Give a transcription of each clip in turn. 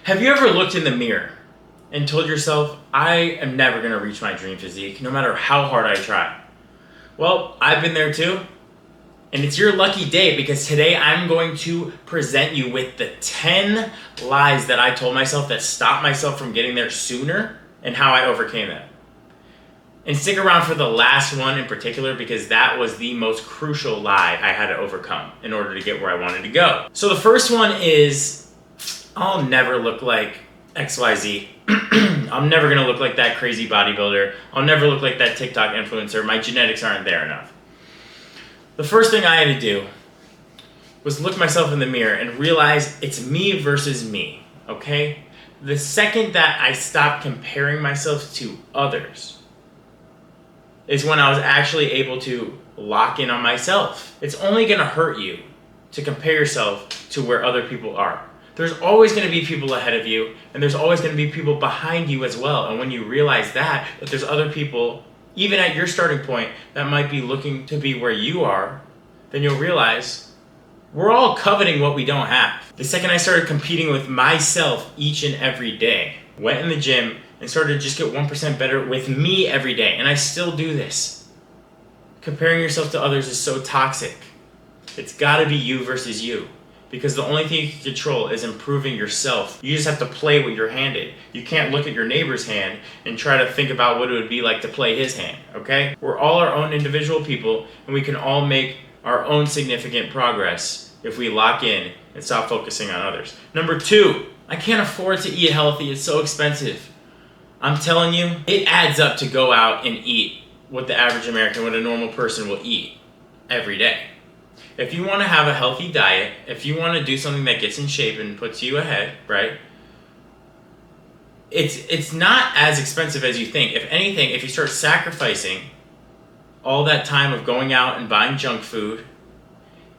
Have you ever looked in the mirror and told yourself, I am never going to reach my dream physique, no matter how hard I try? Well, I've been there too. And it's your lucky day, because today I'm going to present you with the 10 lies that I told myself that stopped myself from getting there sooner and how I overcame them. And stick around for the last one in particular, because that was the most crucial lie I had to overcome in order to get where I wanted to go. So the first one is, I'll never look like XYZ. I'm never gonna look like that crazy bodybuilder. I'll never look like that TikTok influencer. My genetics aren't there enough. The first thing I had to do was look myself in the mirror and realize it's me versus me, okay? The second that I stopped comparing myself to others is when I was actually able to lock in on myself. It's only gonna hurt you to compare yourself to where other people are. There's always going to be people ahead of you, and there's always going to be people behind you as well. And when you realize that there's other people, even at your starting point, that might be looking to be where you are, then you'll realize we're all coveting what we don't have. The second I started competing with myself each and every day, went in the gym and started to just get 1% better with me every day, and I still do this. Comparing yourself to others is so toxic. It's got to be you versus you. Because the only thing you can control is improving yourself. You just have to play what you're handed. You can't look at your neighbor's hand and try to think about what it would be like to play his hand, okay? We're all our own individual people, and we can all make our own significant progress if we lock in and stop focusing on others. Number 2, I can't afford to eat healthy. It's so expensive. I'm telling you, it adds up to go out and eat what the average American, what a normal person will eat every day. If you want to have a healthy diet, if you want to do something that gets in shape and puts you ahead, right? It's not as expensive as you think. If anything, if you start sacrificing all that time of going out and buying junk food,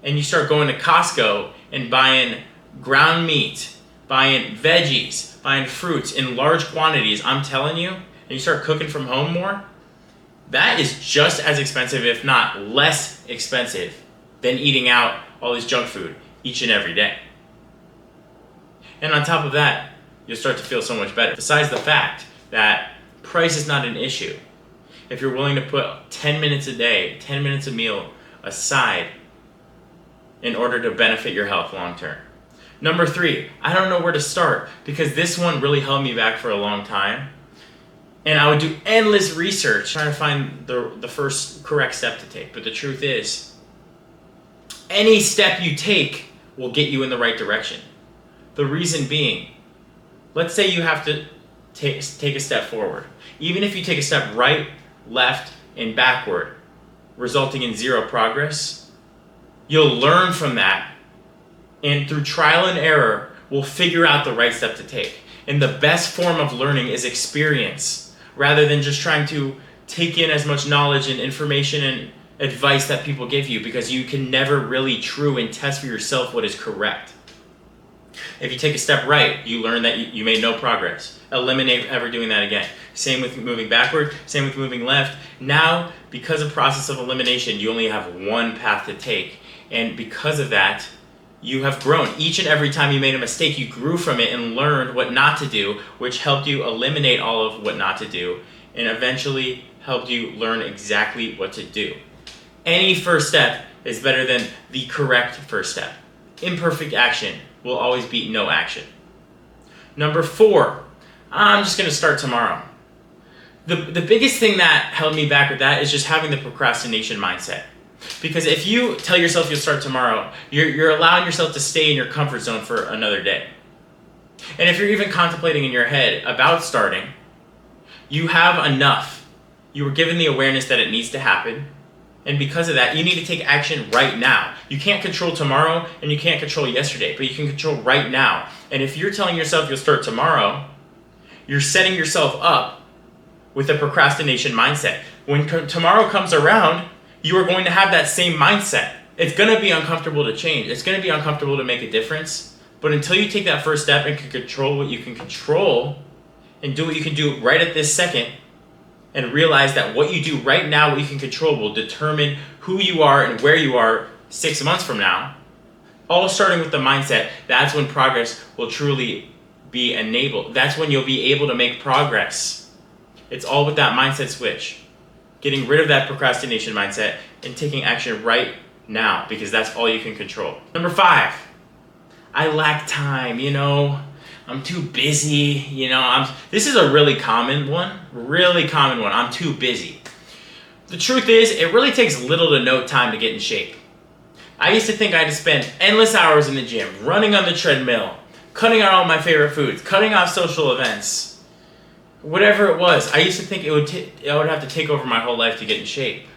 and you start going to Costco and buying ground meat, buying veggies, buying fruits in large quantities, I'm telling you, and you start cooking from home more, that is just as expensive, if not less expensive, than eating out all this junk food each and every day. And on top of that, you'll start to feel so much better. Besides the fact that price is not an issue. If you're willing to put 10 minutes a day, 10 minutes a meal aside in order to benefit your health long term. Number 3, I don't know where to start, because this one really held me back for a long time. And I would do endless research trying to find the first correct step to take. But the truth is, any step you take will get you in the right direction. The reason being, let's say you have to take a step forward. Even if you take a step right, left, and backward, resulting in 0 progress, you'll learn from that, and through trial and error, we'll figure out the right step to take. And the best form of learning is experience, rather than just trying to take in as much knowledge and information and advice that people give you, because you can never really true and test for yourself what is correct. If you take a step right, you learn that you made no progress. Eliminate ever doing that again. Same with moving backward, same with moving left. Now, because of process of elimination, you only have one path to take. And because of that, you have grown. Each and every time you made a mistake, you grew from it and learned what not to do, which helped you eliminate all of what not to do, and eventually helped you learn exactly what to do. Any first step is better than the correct first step. Imperfect action will always beat no action. Number 4, I'm just going to start tomorrow. The biggest thing that held me back with that is just having the procrastination mindset. Because if you tell yourself you'll start tomorrow, you're allowing yourself to stay in your comfort zone for another day. And if you're even contemplating in your head about starting, you have enough. You were given the awareness that it needs to happen. And because of that, you need to take action right now. You can't control tomorrow, and you can't control yesterday, but you can control right now. And if you're telling yourself you'll start tomorrow, you're setting yourself up with a procrastination mindset. When tomorrow comes around, you are going to have that same mindset. It's going to be uncomfortable to change. It's going to be uncomfortable to make a difference. But until you take that first step and can control what you can control and do what you can do right at this second, and realize that what you do right now, what you can control, will determine who you are and where you are 6 months from now, all starting with the mindset, that's when progress will truly be enabled. That's when you'll be able to make progress. It's all with that mindset switch. Getting rid of that procrastination mindset and taking action right now, because that's all you can control. Number 5, I lack time, I'm too busy, this is a really common one, I'm too busy. The truth is, it really takes little to no time to get in shape. I used to think I had to spend endless hours in the gym, running on the treadmill, cutting out all my favorite foods, cutting off social events, whatever it was. I used to think I would have to take over my whole life to get in shape.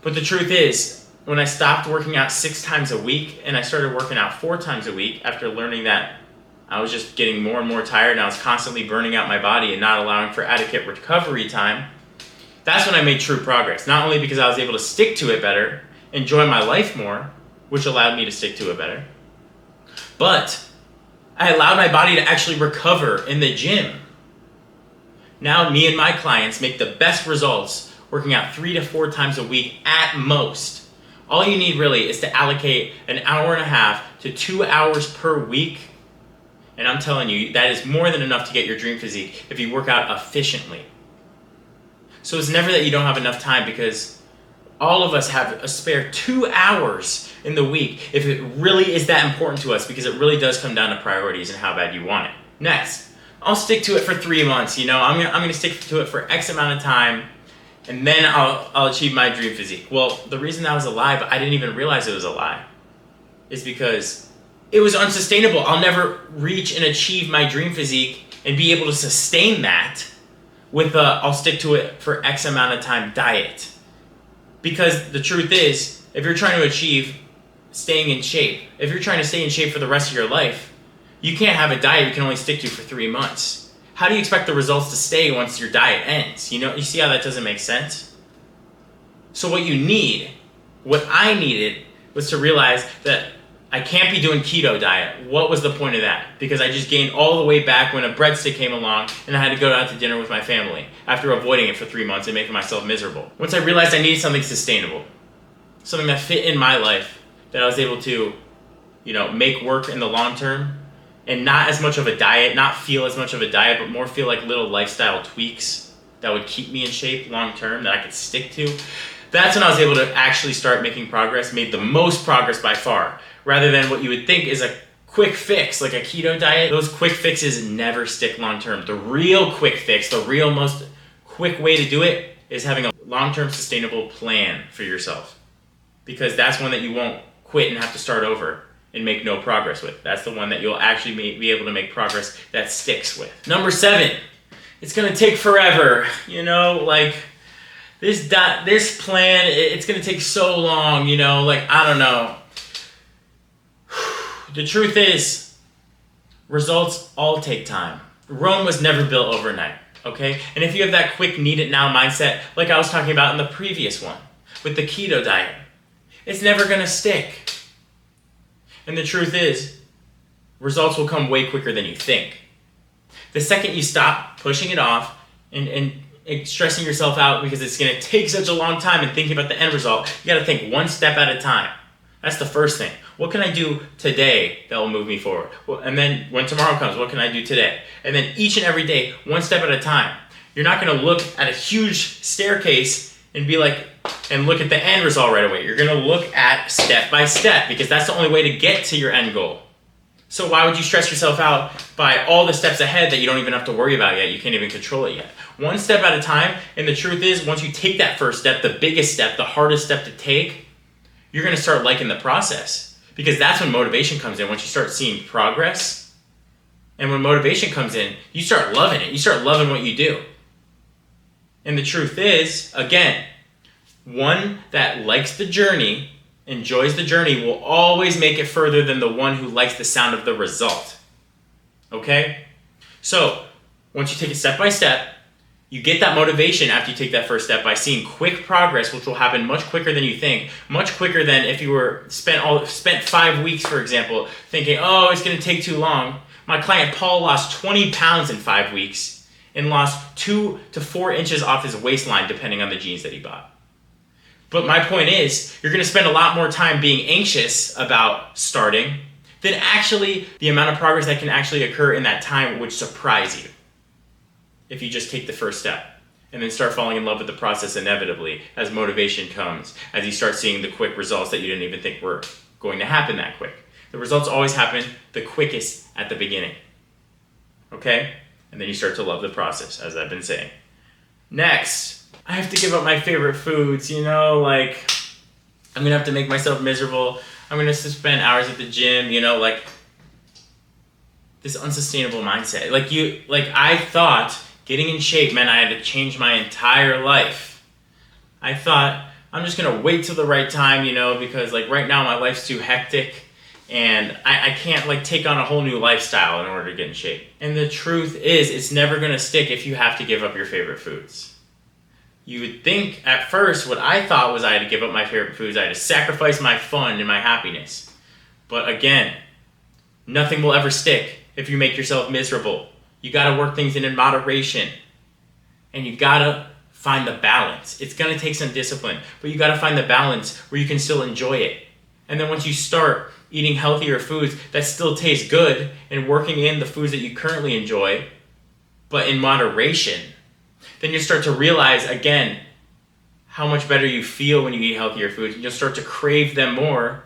But the truth is, when I stopped working out 6 times a week and I started working out 4 times a week after learning that I was just getting more and more tired and I was constantly burning out my body and not allowing for adequate recovery time, that's when I made true progress. Not only because I was able to stick to it better, enjoy my life more, which allowed me to stick to it better, but I allowed my body to actually recover in the gym. Now me and my clients make the best results working out 3 to 4 times a week at most. All you need really is to allocate an hour and a half to 2 hours per week. And I'm telling you, that is more than enough to get your dream physique if you work out efficiently. So it's never that you don't have enough time, because all of us have a spare 2 hours in the week if it really is that important to us, because it really does come down to priorities and how bad you want it. Next, I'll stick to it for 3 months. I'm going to stick to it for X amount of time, and then I'll achieve my dream physique. Well, the reason that was a lie, but I didn't even realize it was a lie, is because it was unsustainable. I'll never reach and achieve my dream physique and be able to sustain that with I'll stick to it for X amount of time diet. Because the truth is, if you're trying to achieve staying in shape, if you're trying to stay in shape for the rest of your life, you can't have a diet you can only stick to for 3 months. How do you expect the results to stay once your diet ends? You see how that doesn't make sense? So what I needed was to realize that I can't be doing keto diet. What was the point of that? Because I just gained all the way back when a breadstick came along and I had to go out to dinner with my family after avoiding it for 3 months and making myself miserable. Once I realized I needed something sustainable, something that fit in my life, that I was able to, make work in the long term, and not as much of a diet, not feel as much of a diet, but more feel like little lifestyle tweaks that would keep me in shape long term, that I could stick to. That's when I was able to actually start making progress, made the most progress by far, rather than what you would think is a quick fix, like a keto diet. Those quick fixes never stick long term. The real quick fix, the real most quick way to do it is having a long-term sustainable plan for yourself, because that's one that you won't quit and have to start over and make no progress with. That's the one that you'll actually be able to make progress that sticks with. Number 7, it's gonna take forever. This plan, it's gonna take so long, I don't know. The truth is, results all take time. Rome was never built overnight, okay? And if you have that quick need it now mindset, like I was talking about in the previous one, with the keto diet, it's never gonna stick. And the truth is, results will come way quicker than you think. The second you stop pushing it off and stressing yourself out because it's going to take such a long time and thinking about the end result, you got to think one step at a time. That's the first thing. What can I do today that will move me forward? And then when tomorrow comes, what can I do today? And then each and every day, one step at a time. You're not going to look at a huge staircase and look at the end result right away. You're going to look at step by step, because that's the only way to get to your end goal. So why would you stress yourself out by all the steps ahead that you don't even have to worry about yet? You can't even control it yet. One step at a time, and the truth is, once you take that first step, the biggest step, the hardest step to take, you're going to start liking the process, because that's when motivation comes in. Once you start seeing progress, and when motivation comes in, you start loving it. You start loving what you do. And the truth is, again, one that likes the journey, enjoys the journey, will always make it further than the one who likes the sound of the result. Okay? So, once you take it step by step, you get that motivation after you take that first step by seeing quick progress, which will happen much quicker than you think, much quicker than if you were spent 5 weeks, for example, thinking, oh, it's going to take too long. My client Paul lost 20 pounds in 5 weeks and lost 2 to 4 inches off his waistline, depending on the jeans that he bought. But my point is, you're going to spend a lot more time being anxious about starting then actually the amount of progress that can actually occur in that time would surprise you if you just take the first step and then start falling in love with the process inevitably as motivation comes, as you start seeing the quick results that you didn't even think were going to happen that quick. The results always happen the quickest at the beginning. Okay? And then you start to love the process, as I've been saying. Next, I have to give up my favorite foods, like I'm going to have to make myself miserable. I'm going to spend hours at the gym, this unsustainable mindset. I thought getting in shape meant I had to change my entire life. I thought I'm just going to wait till the right time, because right now my life's too hectic and I can't take on a whole new lifestyle in order to get in shape. And the truth is, it's never going to stick if you have to give up your favorite foods. You would think at first what I thought was I had to give up my favorite foods, I had to sacrifice my fun and my happiness. But again, nothing will ever stick if you make yourself miserable. You gotta work things in moderation. And you gotta find the balance. It's gonna take some discipline, but you gotta find the balance where you can still enjoy it. And then once you start eating healthier foods that still taste good and working in the foods that you currently enjoy, but in moderation, then you start to realize again how much better you feel when you eat healthier foods. And you'll start to crave them more.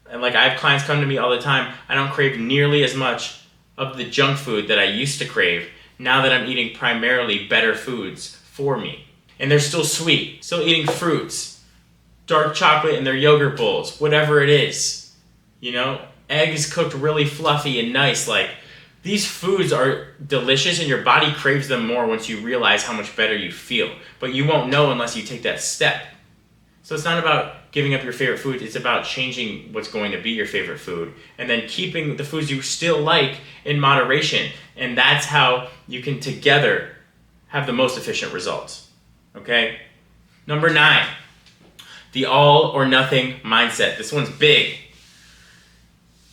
And I have clients come to me all the time. I don't crave nearly as much of the junk food that I used to crave now that I'm eating primarily better foods for me. And they're still sweet, still eating fruits, dark chocolate in their yogurt bowls, whatever it is. Eggs cooked really fluffy and nice. These foods are delicious and your body craves them more once you realize how much better you feel. But you won't know unless you take that step. So it's not about giving up your favorite food, it's about changing what's going to be your favorite food and then keeping the foods you still like in moderation. And that's how you can together have the most efficient results. Okay? Number 9, the all or nothing mindset. This one's big.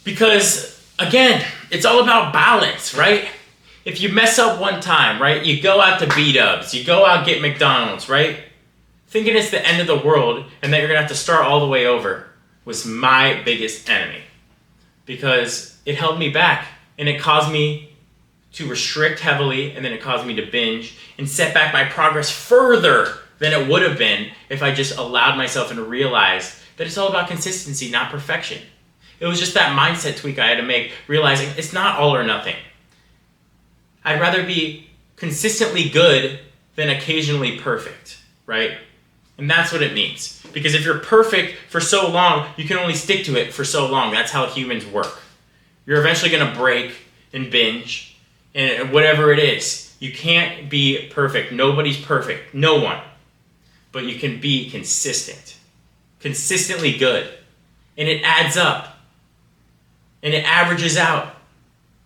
Because again, it's all about balance, right? If you mess up one time, right, you go out to B-dubs, you go out get McDonald's, right? Thinking it's the end of the world and that you're gonna have to start all the way over was my biggest enemy. Because it held me back and it caused me to restrict heavily and then it caused me to binge and set back my progress further than it would have been if I just allowed myself and realized that it's all about consistency, not perfection. It was just that mindset tweak I had to make, realizing it's not all or nothing. I'd rather be consistently good than occasionally perfect, right? And that's what it means. Because if you're perfect for so long, you can only stick to it for so long. That's how humans work. You're eventually going to break and binge and whatever it is. You can't be perfect. Nobody's perfect. No one. But you can be consistent. Consistently good. And it adds up. And it averages out.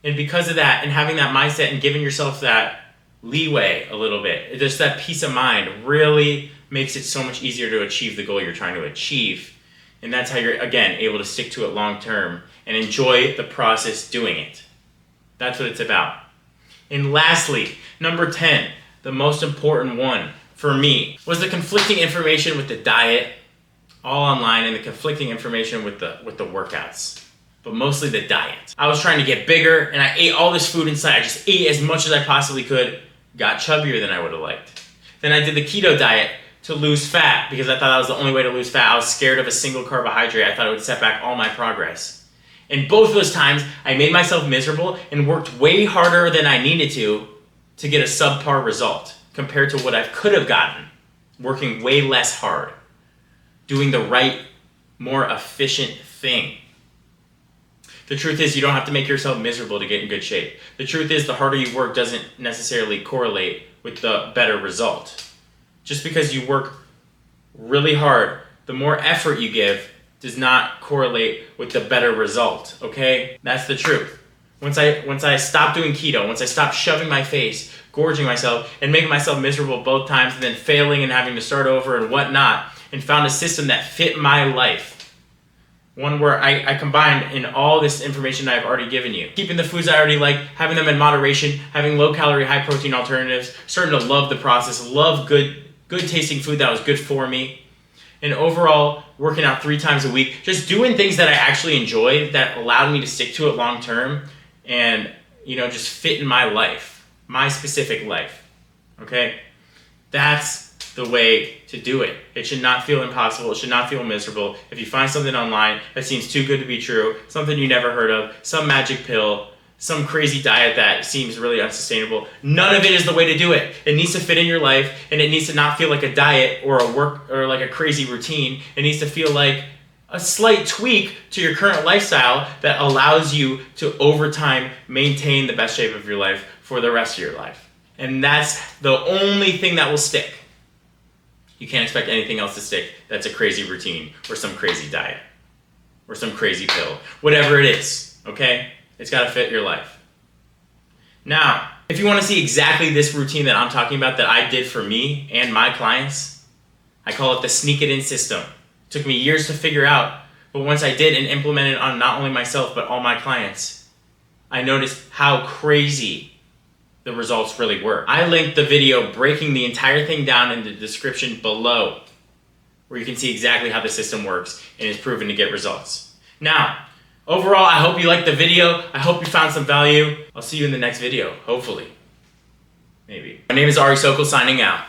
And because of that, and having that mindset and giving yourself that leeway a little bit, just that peace of mind really makes it so much easier to achieve the goal you're trying to achieve. And that's how you're, again, able to stick to it long term and enjoy the process doing it. That's what it's about. And lastly, number 10, the most important one for me, was the conflicting information with the diet, all online, and the conflicting information with the workouts. But mostly the diet. I was trying to get bigger and I ate all this food inside. I just ate as much as I possibly could, got chubbier than I would have liked. Then I did the keto diet to lose fat because I thought that was the only way to lose fat. I was scared of a single carbohydrate. I thought it would set back all my progress. And both of those times, I made myself miserable and worked way harder than I needed to get a subpar result compared to what I could have gotten, working way less hard, doing the right, more efficient thing. The truth is you don't have to make yourself miserable to get in good shape. The truth is the harder you work doesn't necessarily correlate with the better result. Just because you work really hard, the more effort you give does not correlate with the better result, okay? That's the truth. Once I stopped doing keto, once I stopped shoving my face, gorging myself, and making myself miserable both times, and then failing and having to start over and whatnot, and found a system that fit my life, one where I combined in all this information I've already given you. Keeping the foods I already like, having them in moderation, having low-calorie, high-protein alternatives, starting to love the process, love good tasting food that was good for me, and overall working out 3 times a week, just doing things that I actually enjoyed that allowed me to stick to it long term and, just fit in my life, my specific life. Okay? That's the way to do it. It should not feel impossible. It should not feel miserable. If you find something online that seems too good to be true, something you never heard of, some magic pill, some crazy diet that seems really unsustainable, none of it is the way to do it. It needs to fit in your life, and it needs to not feel like a diet or a work or like a crazy routine. It needs to feel like a slight tweak to your current lifestyle that allows you to, over time, maintain the best shape of your life for the rest of your life. And that's the only thing that will stick. You can't expect anything else to stick that's a crazy routine or some crazy diet or some crazy pill. Whatever it is, okay? It's got to fit your life. Now, if you want to see exactly this routine that I'm talking about that I did for me and my clients, I call it the sneak it in system. It took me years to figure out, but once I did and implemented on not only myself but all my clients, I noticed how crazy the results really were. I linked the video breaking the entire thing down in the description below, where you can see exactly how the system works and is proven to get results. Now, overall, I hope you liked the video. I hope you found some value. I'll see you in the next video, hopefully. Maybe. My name is Ari Sokol, signing out.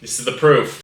This is the proof.